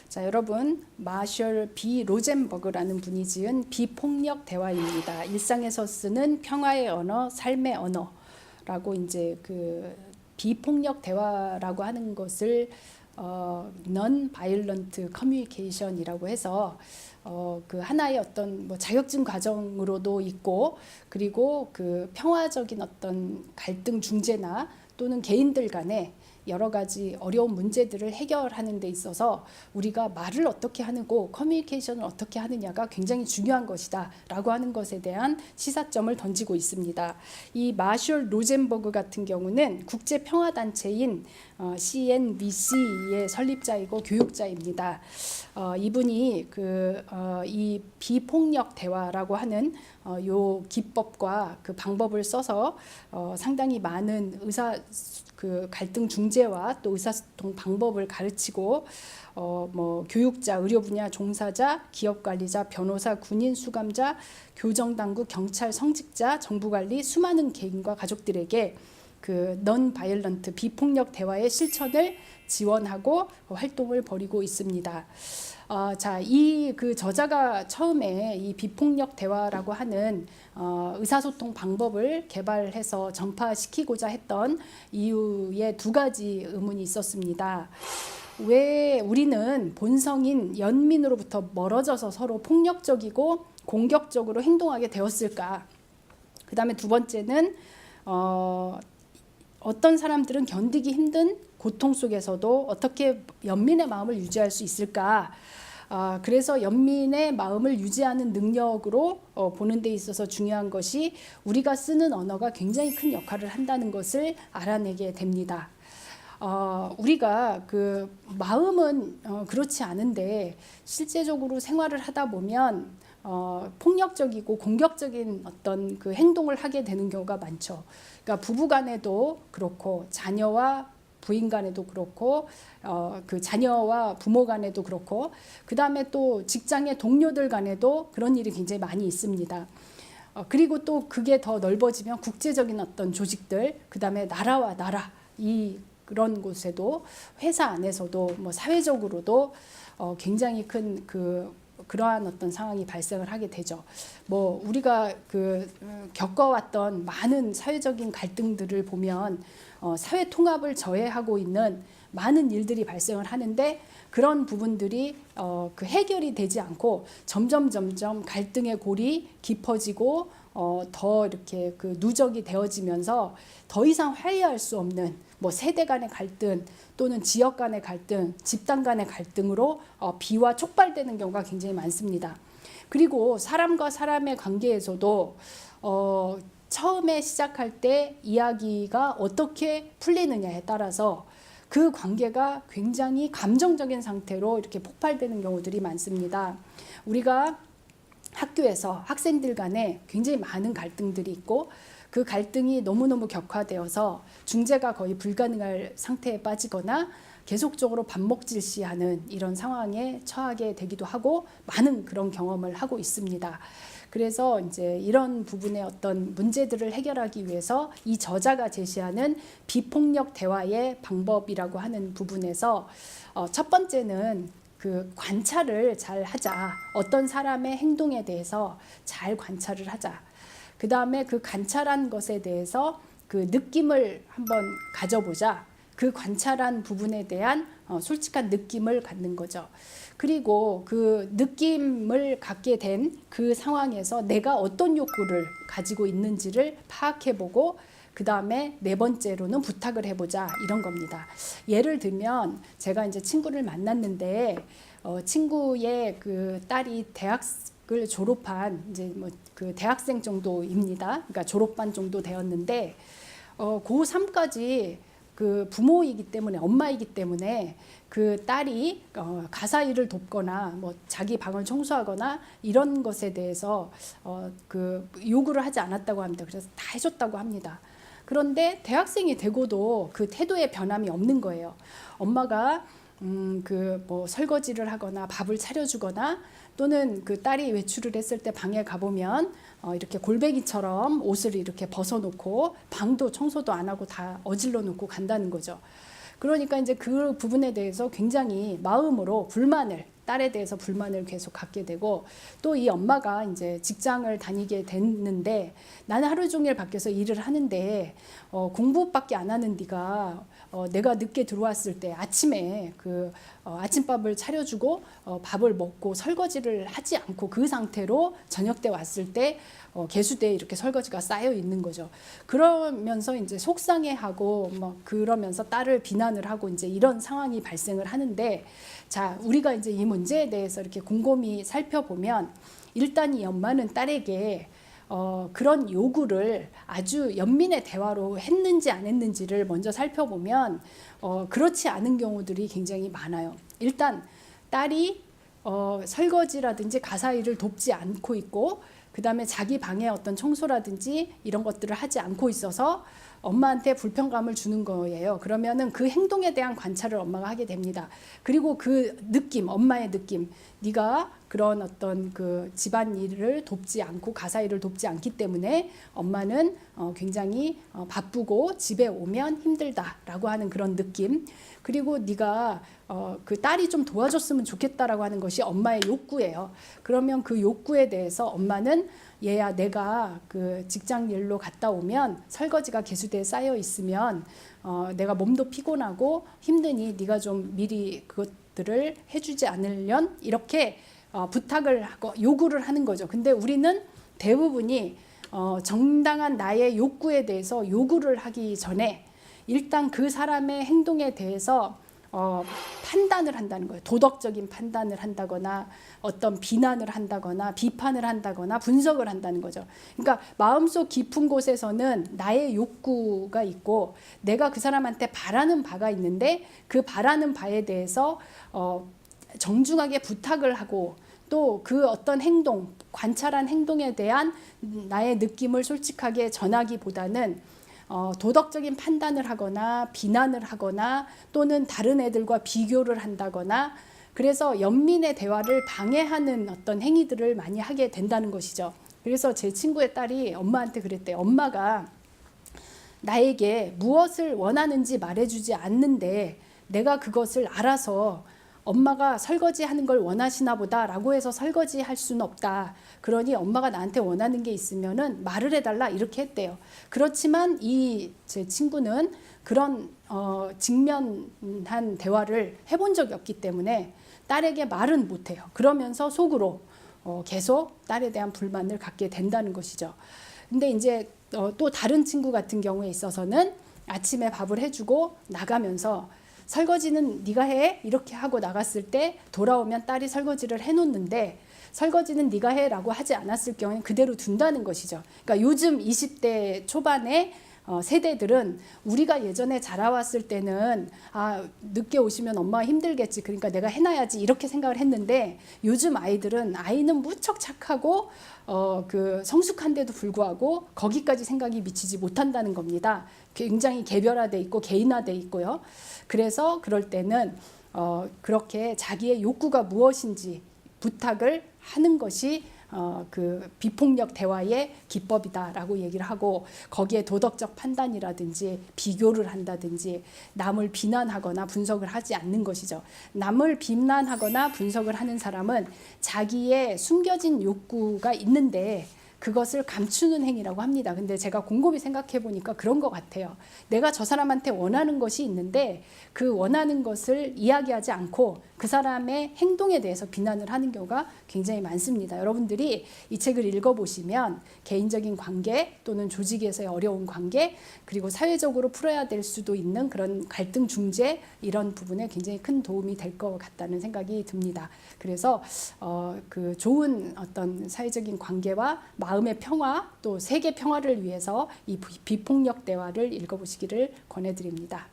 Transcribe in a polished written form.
자, 여러분, 마셜 B 로젠버그라는 분이 지은 비폭력 대화입니다. 일상에서 쓰는 평화의 언어, 삶의 언어라고 이제 그 비폭력 대화라고 하는 것을 non-violent communication이라고 해서 그 하나의 어떤 뭐 자격증 과정으로도 있고, 그리고 그 평화적인 어떤 갈등 중재나 또는 개인들 간에 여러 가지 어려운 문제들을 해결하는 데 있어서 우리가 말을 어떻게 하고 커뮤니케이션을 어떻게 하느냐가 굉장히 중요한 것이다 라고 하는 것에 대한 시사점을 던지고 있습니다. 이 마셜 로젠버그 같은 경우는 국제평화단체인 CNBC의 설립자이고 교육자입니다. 이분이 이 비폭력 대화라고 하는 요 기법과 그 방법을 써서 상당히 많은 그 갈등 중재와 또 의사소통 방법을 가르치고 뭐 교육자, 의료 분야 종사자, 기업 관리자, 변호사, 군인, 수감자, 교정 당국, 경찰, 성직자, 정부 관리 수많은 개인과 가족들에게 그 non-violent 비폭력 대화의 실천을 지원하고 활동을 벌이고 있습니다. 자, 이 그 저자가 처음에 이 비폭력 대화라고 하는 의사소통 방법을 개발해서 전파시키고자 했던 이유에 두 가지 의문이 있었습니다. 왜 우리는 본성인 연민으로부터 멀어져서 서로 폭력적이고 공격적으로 행동하게 되었을까? 그 다음에 두 번째는 어떤 사람들은 견디기 힘든 고통 속에서도 어떻게 연민의 마음을 유지할 수 있을까? 그래서 연민의 마음을 유지하는 능력으로 보는 데 있어서 중요한 것이 우리가 쓰는 언어가 굉장히 큰 역할을 한다는 것을 알아내게 됩니다. 우리가 그 마음은 그렇지 않은데 실제적으로 생활을 하다 보면 폭력적이고 공격적인 어떤 그 행동을 하게 되는 경우가 많죠. 그러니까 부부 간에도 그렇고 자녀와 부인 간에도 그렇고 그 자녀와 부모 간에도 그렇고 그 다음에 또 직장의 동료들 간에도 그런 일이 굉장히 많이 있습니다. 그리고 또 그게 더 넓어지면 국제적인 어떤 조직들, 그 다음에 나라와 나라 그런 곳에도 회사 안에서도 뭐 사회적으로도 굉장히 큰 그러한 어떤 상황이 발생을 하게 되죠. 뭐 우리가 겪어왔던 많은 사회적인 갈등들을 보면 사회 통합을 저해하고 있는 많은 일들이 발생을 하는데 그런 부분들이 그 해결이 되지 않고 점점 갈등의 골이 깊어지고 더 이렇게 그 누적이 되어지면서 더 이상 화해할 수 없는 뭐 세대 간의 갈등 또는 지역 간의 갈등, 집단 간의 갈등으로 비와 촉발되는 경우가 굉장히 많습니다. 그리고 사람과 사람의 관계에서도 처음에 시작할 때 이야기가 어떻게 풀리느냐에 따라서 그 관계가 굉장히 감정적인 상태로 이렇게 폭발되는 경우들이 많습니다. 우리가 학교에서 학생들 간에 굉장히 많은 갈등들이 있고 그 갈등이 너무너무 격화되어서 중재가 거의 불가능할 상태에 빠지거나 계속적으로 반목질시하는 이런 상황에 처하게 되기도 하고 많은 그런 경험을 하고 있습니다. 그래서 이제 이런 부분의 어떤 문제들을 해결하기 위해서 이 저자가 제시하는 비폭력 대화의 방법이라고 하는 부분에서 첫 번째는 그 관찰을 잘 하자. 어떤 사람의 행동에 대해서 잘 관찰을 하자. 그 다음에 그 관찰한 것에 대해서 그 느낌을 한번 가져보자. 그 관찰한 부분에 대한 솔직한 느낌을 갖는 거죠. 그리고 그 느낌을 갖게 된 그 상황에서 내가 어떤 욕구를 가지고 있는지를 파악해보고 그 다음에 네 번째로는 부탁을 해보자 이런 겁니다. 예를 들면 제가 이제 친구를 만났는데 친구의 그 딸이 대학을 졸업한 이제 뭐 그 대학생 정도입니다. 그러니까 졸업반 정도 되었는데 고3까지 그 부모이기 때문에 엄마이기 때문에 그 딸이 가사 일을 돕거나 뭐 자기 방을 청소하거나 이런 것에 대해서 그 요구를 하지 않았다고 합니다. 그래서 다 해줬다고 합니다. 그런데 대학생이 되고도 그 태도에 변함이 없는 거예요. 엄마가 그 뭐 설거지를 하거나 밥을 차려주거나 또는 그 딸이 외출을 했을 때 방에 가보면 이렇게 골뱅이처럼 옷을 이렇게 벗어놓고 방도 청소도 안 하고 다 어질러 놓고 간다는 거죠. 그러니까 이제 그 부분에 대해서 굉장히 마음으로 불만을, 딸에 대해서 불만을 계속 갖게 되고, 또 이 엄마가 이제 직장을 다니게 됐는데 나는 하루 종일 밖에서 일을 하는데 공부밖에 안 하는 네가 내가 늦게 들어왔을 때 아침에 아침밥을 차려주고 밥을 먹고 설거지를 하지 않고 그 상태로 저녁 때 왔을 때 개수대에 이렇게 설거지가 쌓여 있는 거죠. 그러면서 이제 속상해하고 그러면서 딸을 비난을 하고 이제 이런 상황이 발생을 하는데, 자, 우리가 이제 이 문제에 대해서 이렇게 곰곰이 살펴보면 일단 이 엄마는 딸에게 그런 요구를 아주 연민의 대화로 했는지 안 했는지를 먼저 살펴보면 그렇지 않은 경우들이 굉장히 많아요. 일단 딸이 설거지라든지 가사일을 돕지 않고 있고, 그 다음에 자기 방에 어떤 청소라든지 이런 것들을 하지 않고 있어서 엄마한테 불편감을 주는 거예요. 그러면은 그 행동에 대한 관찰을 엄마가 하게 됩니다. 그리고 그 느낌, 엄마의 느낌, 네가 그런 어떤 그 집안일을 돕지 않고 가사일을 돕지 않기 때문에 엄마는 굉장히 바쁘고 집에 오면 힘들다라고 하는 그런 느낌, 그리고 네가 그 딸이 좀 도와줬으면 좋겠다라고 하는 것이 엄마의 욕구예요. 그러면 그 욕구에 대해서 엄마는 얘야, 내가 그 직장 일로 갔다 오면 설거지가 개수대에 쌓여 있으면 내가 몸도 피곤하고 힘드니 네가 좀 미리 그것들을 해주지 않으련, 이렇게 부탁을 하고 요구를 하는 거죠. 근데 우리는 대부분이 정당한 나의 욕구에 대해서 요구를 하기 전에 일단 그 사람의 행동에 대해서 판단을 한다는 거예요. 도덕적인 판단을 한다거나 어떤 비난을 한다거나 비판을 한다거나 분석을 한다는 거죠. 그러니까 마음속 깊은 곳에서는 나의 욕구가 있고 내가 그 사람한테 바라는 바가 있는데 그 바라는 바에 대해서 정중하게 부탁을 하고 또 그 어떤 행동, 관찰한 행동에 대한 나의 느낌을 솔직하게 전하기보다는 도덕적인 판단을 하거나 비난을 하거나 또는 다른 애들과 비교를 한다거나, 그래서 연민의 대화를 방해하는 어떤 행위들을 많이 하게 된다는 것이죠. 그래서 제 친구의 딸이 엄마한테 그랬대요. 엄마가 나에게 무엇을 원하는지 말해주지 않는데 내가 그것을 알아서 엄마가 설거지하는 걸 원하시나 보다 라고 해서 설거지할 수는 없다. 그러니 엄마가 나한테 원하는 게 있으면은 말을 해달라, 이렇게 했대요. 그렇지만 이 제 친구는 그런 직면한 대화를 해본 적이 없기 때문에 딸에게 말은 못해요. 그러면서 속으로 계속 딸에 대한 불만을 갖게 된다는 것이죠. 근데 이제 또 다른 친구 같은 경우에 있어서는 아침에 밥을 해주고 나가면서 설거지는 네가 해? 이렇게 하고 나갔을 때 돌아오면 딸이 설거지를 해놓는데 설거지는 네가 해 라고 하지 않았을 경우에는 그대로 둔다는 것이죠. 그러니까 요즘 20대 초반에 세대들은 우리가 예전에 자라왔을 때는 늦게 오시면 엄마가 힘들겠지, 그러니까 내가 해놔야지, 이렇게 생각을 했는데 요즘 아이는 무척 착하고 그 성숙한데도 불구하고 거기까지 생각이 미치지 못한다는 겁니다. 굉장히 개별화돼 있고 개인화돼 있고요. 그래서 그럴 때는 그렇게 자기의 욕구가 무엇인지 부탁을 하는 것이 그 비폭력 대화의 기법이다라고 얘기를 하고, 거기에 도덕적 판단이라든지 비교를 한다든지 남을 비난하거나 분석을 하지 않는 것이죠. 남을 비난하거나 분석을 하는 사람은 자기의 숨겨진 욕구가 있는데 그것을 감추는 행위라고 합니다. 근데 제가 곰곰이 생각해 보니까 그런 것 같아요. 내가 저 사람한테 원하는 것이 있는데 그 원하는 것을 이야기하지 않고 그 사람의 행동에 대해서 비난을 하는 경우가 굉장히 많습니다. 여러분들이 이 책을 읽어보시면 개인적인 관계 또는 조직에서의 어려운 관계, 그리고 사회적으로 풀어야 될 수도 있는 그런 갈등 중재, 이런 부분에 굉장히 큰 도움이 될 것 같다는 생각이 듭니다. 그래서 그 좋은 어떤 사회적인 관계와 마음의 평화, 또 세계 평화를 위해서 이 비폭력 대화를 읽어보시기를 권해드립니다.